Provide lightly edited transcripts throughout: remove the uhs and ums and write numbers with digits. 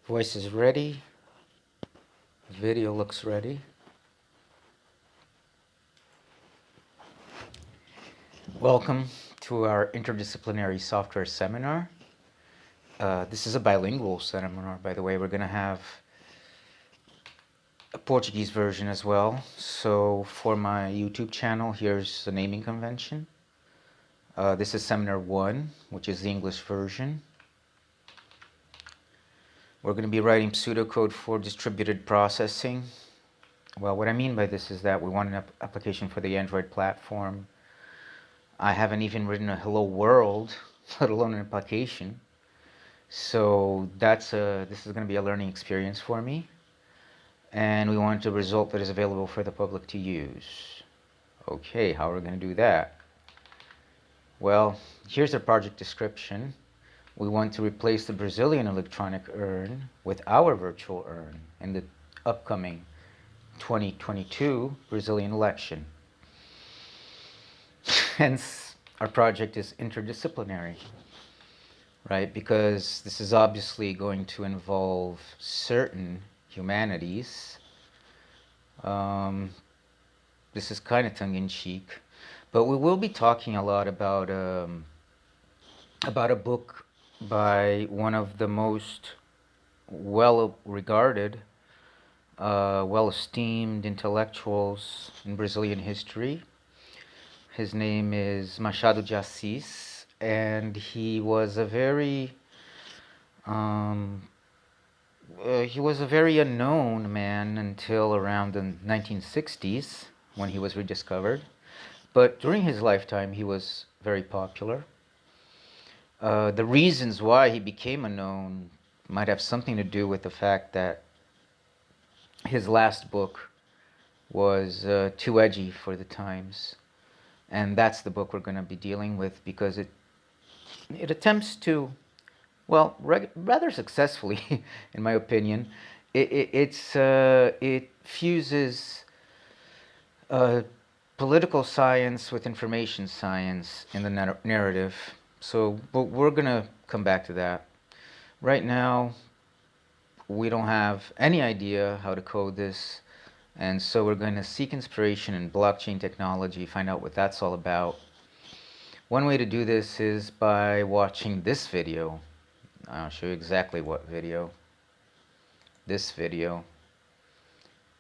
Voice is ready. Video looks ready. Welcome to our interdisciplinary software seminar. This is a bilingual seminar, by the way. We're going to have a Portuguese version as well. So for my YouTube channel, here's the naming convention. This is Seminar1, which is the English version. We're going to be writing pseudocode for distributed processing. Well, what I mean by this is that we want an application for the Android platform. I haven't even written a hello world, let alone an application. So this is going to be a learning experience for me. And we want a result that is available for the public to use. Okay, how are we going to do that? Well, here's the project description. We want to replace the Brazilian electronic urn with our virtual urn in the upcoming 2022 Brazilian election. Hence, our project is interdisciplinary, right? Because this is obviously going to involve certain humanities. This is kind of tongue-in-cheek, but we will be talking a lot about a book by one of the most well-regarded, well-esteemed intellectuals in Brazilian history. His name is Machado de Assis, and he was a very unknown man until around the 1960s when he was rediscovered. But during his lifetime, he was very popular. The reasons why he became unknown might have something to do with the fact that his last book was too edgy for the times. And that's the book we're going to be dealing with because it attempts to, well, rather successfully, in my opinion, it fuses political science with information science in the narrative. So we're going to come back to that. Right now, we don't have any idea how to code this. And so we're going to seek inspiration in blockchain technology, find out what that's all about. One way to do this is by watching this video. I'll show you exactly what video. This video.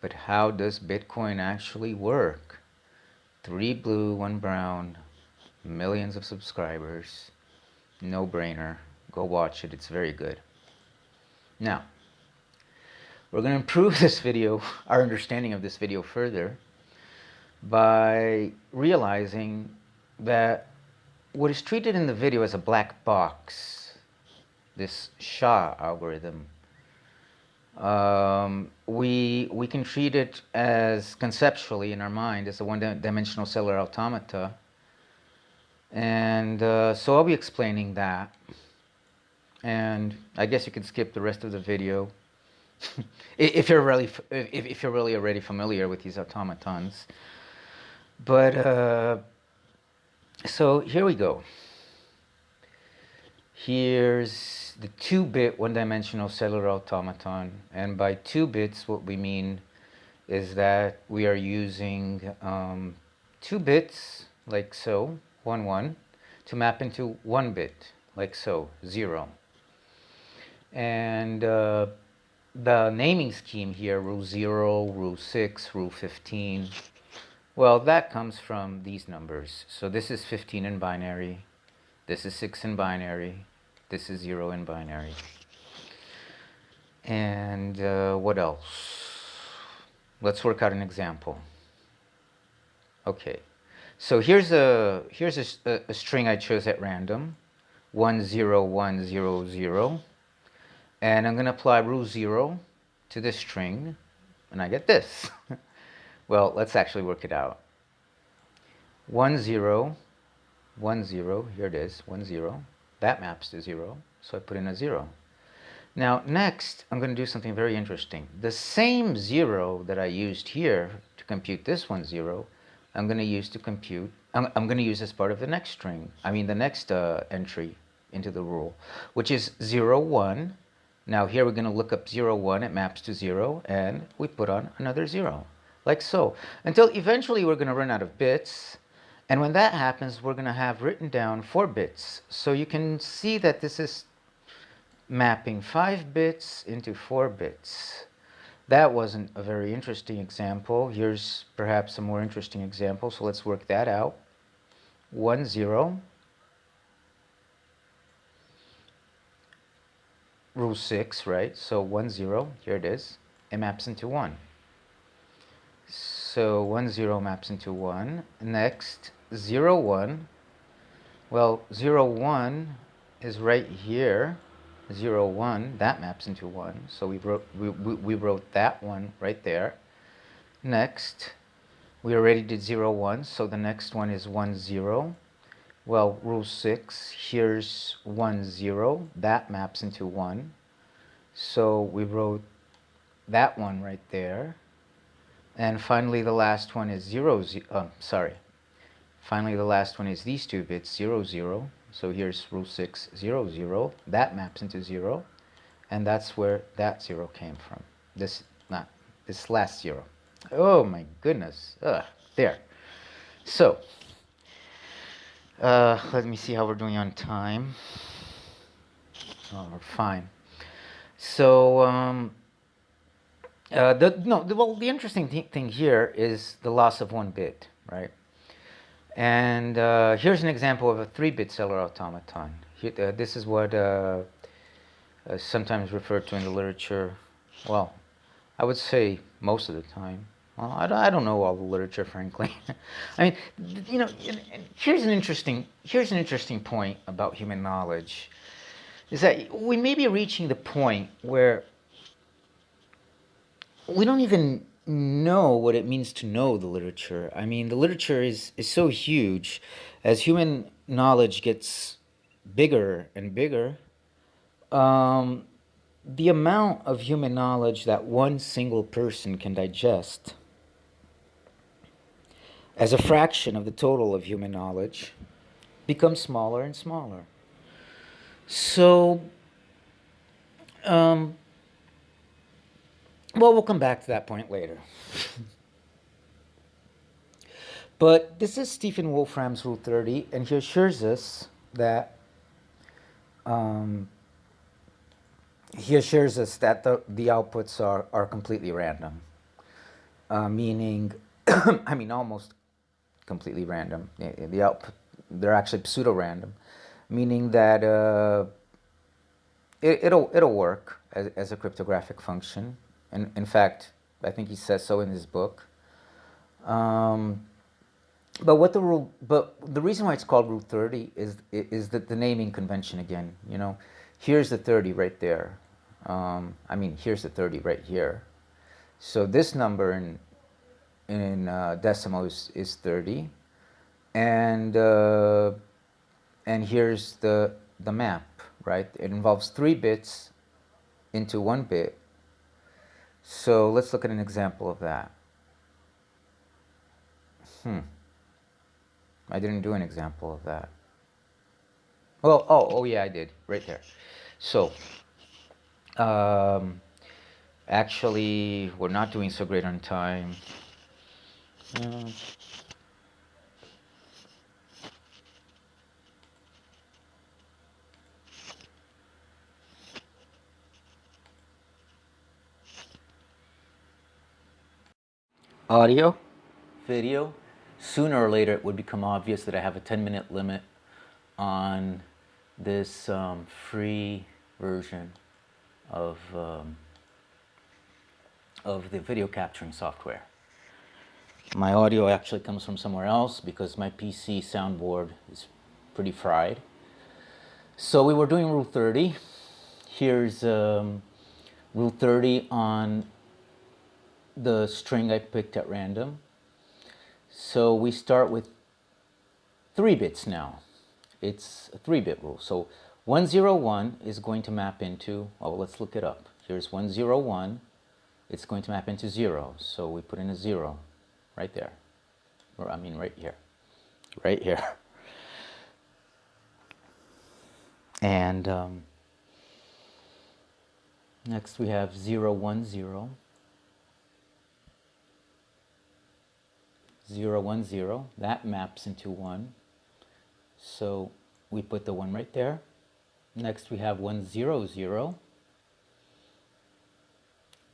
But how does Bitcoin actually work? 3 blue, 1 brown, millions of subscribers. No brainer. Go watch it. It's very good. Now, we're going to improve this video, our understanding of this video further, by realizing that what is treated in the video as a black box, this SHA algorithm, we can treat it as conceptually in our mind as a one-dimensional cellular automata. And so I'll be explaining that. And I guess you can skip the rest of the video if you're really already familiar with these automatons. But so here we go. Here's the 2-bit one-dimensional cellular automaton, and by 2 bits what we mean is that we are using 2 bits like so, 1 1, to map into 1 bit like so, 0. And the naming scheme here, rule 0, rule 6, rule 15, well, that comes from these numbers. So this is 15 in binary, this is 6 in binary, this is 0 in binary. And what else? Let's work out an example. Okay, so here's a string I chose at random, 10100, and I'm going to apply rule 0 to this string, and I get this. Well, let's actually work it out. 1 0 1 0, here it is, 1 0. That maps to 0, so I put in a 0. Now, next, I'm going to do something very interesting. The same 0 that I used here to compute this 1 0, I'm going to use to compute, I'm going to use as part of the next string, the next entry into the rule, which is 0 1 Now here we're going to look up 0, 1, it maps to 0, and we put on another 0, like so. Until eventually we're going to run out of bits, and when that happens, we're going to have written down 4 bits. So you can see that this is mapping 5 bits into 4 bits. That wasn't a very interesting example. Here's perhaps a more interesting example, so let's work that out. 1, 0. Rule 6, right? So 1, 0, here it is. It maps into 1. So 1, 0 maps into 1. Next, 0, 1. Well, 0, 1 is right here. 0, 1, that maps into 1. So we wrote that one right there. Next, we already did 0, 1, so the next one is 1, 0. Well, rule 6, here's 1, 0. That maps into 1. So we wrote that one right there. And finally, the last one is 0, 0. Finally, the last one is these 2 bits, 0, 0. So here's rule 6, 0, 0. That maps into 0. And that's where that 0 came from. This last 0. Oh my goodness. There. So, let me see how we're doing on time. Oh, we're fine. So, the interesting thing here is the loss of 1 bit, right? And here's an example of a 3-bit Celler automaton. This is what sometimes referred to in the literature. Well, I would say most of the time. Well, I don't know all the literature, frankly. I mean, here's an interesting point about human knowledge, is that we may be reaching the point where we don't even know what it means to know the literature. I mean, the literature is so huge. As human knowledge gets bigger and bigger, the amount of human knowledge that one single person can digest as a fraction of the total of human knowledge becomes smaller and smaller. So, well, we'll come back to that point later. But this is Stephen Wolfram's Rule 30, and he assures us that the outputs are completely random, meaning, I mean, almost completely random. The output, they're actually pseudo-random, meaning that it'll work as a cryptographic function. And in fact, I think he says so in his book. But the reason why it's called Rule 30 is that the naming convention again. Here's the 30 right there. Here's the 30 right here. So this number in decimal is 30, and here's the map, right? It involves 3 bits into 1 bit. So let's look at an example of that. I didn't do an example of that. Well, oh yeah, I did, right there. So, actually, we're not doing so great on time. Audio, video. Sooner or later, it would become obvious that I have a 10-minute limit on this free version of the video capturing software. My audio actually comes from somewhere else because my PC soundboard is pretty fried. So we were doing Rule 30. Here's Rule 30 on the string I picked at random. So we start with 3 bits now. It's a 3-bit rule. So 101 is going to map into, let's look it up. Here's 101. It's going to map into 0. So we put in a 0 right there. Right here. Right here. And Next we have 0, 1, 0. 0, 1, 0. That maps into 1. So we put the 1 right there. Next we have 1, 0, 0.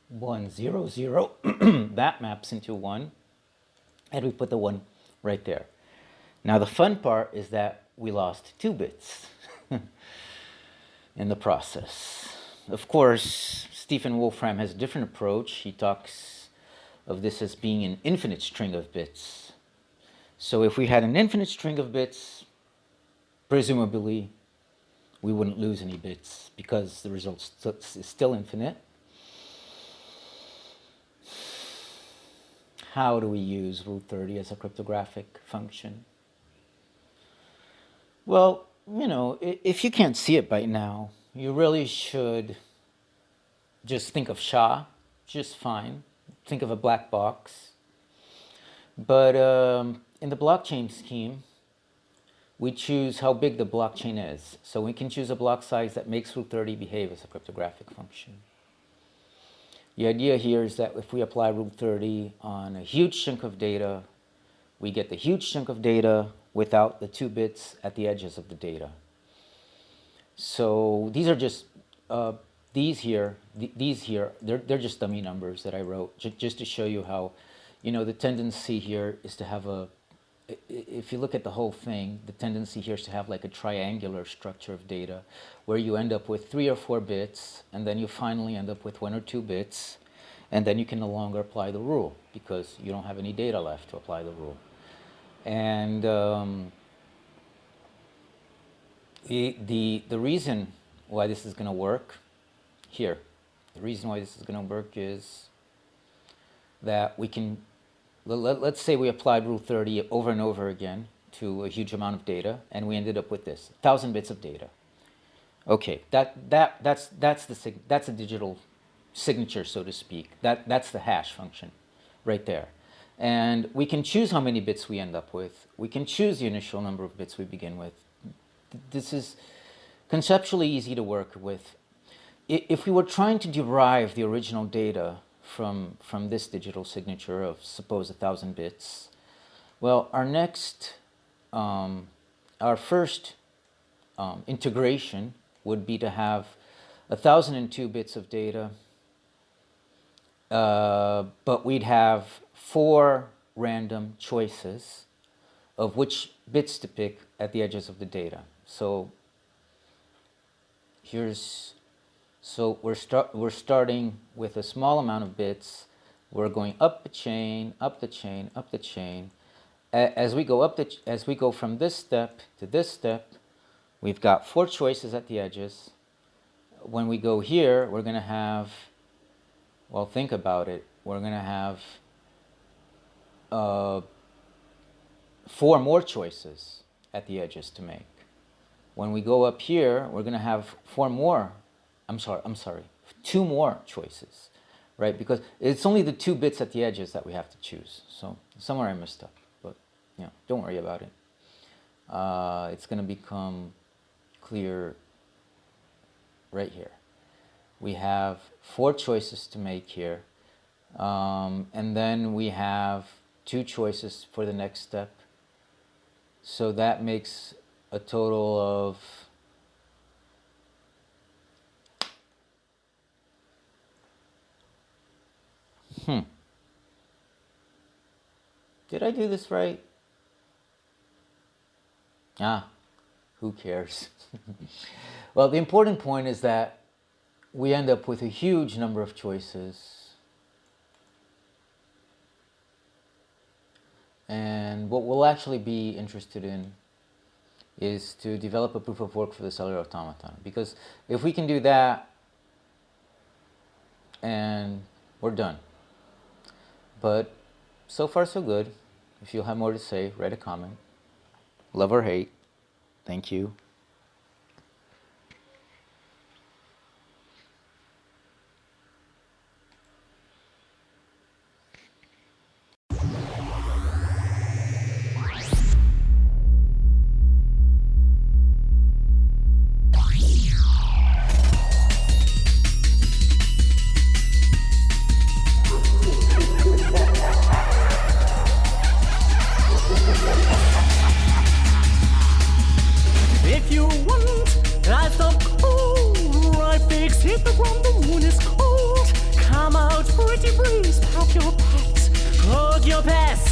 1, 0, 0. That maps into 1. And we put the 1 right there. Now the fun part is that we lost 2 bits in the process. Of course, Stephen Wolfram has a different approach. He talks of this as being an infinite string of bits. So if we had an infinite string of bits, presumably we wouldn't lose any bits because the result is still infinite. How do we use root 30 as a cryptographic function? Well, you know, if you can't see it by now, you really should just think of SHA, just fine. Think of a black box. But in the blockchain scheme, we choose how big the blockchain is. So we can choose a block size that makes root 30 behave as a cryptographic function. The idea here is that if we apply root 30 on a huge chunk of data, we get the huge chunk of data without the 2 bits at the edges of the data. So these are just, these here, they're just dummy numbers that I wrote, just to show you how, you know, the tendency here is to have a, if you look at the whole thing, the tendency here is to have like a triangular structure of data where you end up with 3 or 4 bits, and then you finally end up with 1 or 2 bits, and then you can no longer apply the rule because you don't have any data left to apply the rule. And the reason why this is going to work here, the reason why this is going to work is that we can, let's say we applied rule 30 over and over again to a huge amount of data, and we ended up with this 1,000 bits of data. Okay, that's a digital signature, so to speak. That's the hash function right there. And we can choose how many bits we end up with. We can choose the initial number of bits we begin with. This is conceptually easy to work with. If we were trying to derive the original data from this digital signature of, suppose, 1,000 bits, well, our first integration would be to have 1,002 bits of data, but we'd have 4 random choices of which bits to pick at the edges of the data. So we're starting with a small amount of bits. We're going up the chain, up the chain, up the chain. As we go from this step to this step, we've got 4 choices at the edges. When we go here, we're going to have, well, think about it. We're going to have 4 more choices at the edges to make. When we go up here, we're going to have 2 more choices, right? Because it's only the 2 bits at the edges that we have to choose. So somewhere I messed up, but you know, don't worry about it. It's going to become clear right here. We have 4 choices to make here, and then we have 2 choices for the next step. So that makes a total of Did I do this right? Who cares? Well, the important point is that we end up with a huge number of choices. And what we'll actually be interested in is to develop a proof of work for the cellular automaton. Because if we can do that, and we're done. But so far so good. If you'll have more to say, write a comment. Love or hate. Thank you. you want. Livestock cold, right pigs hit the ground, the moon is cold. Come out, pretty breeze, pack your packs, hold your pass.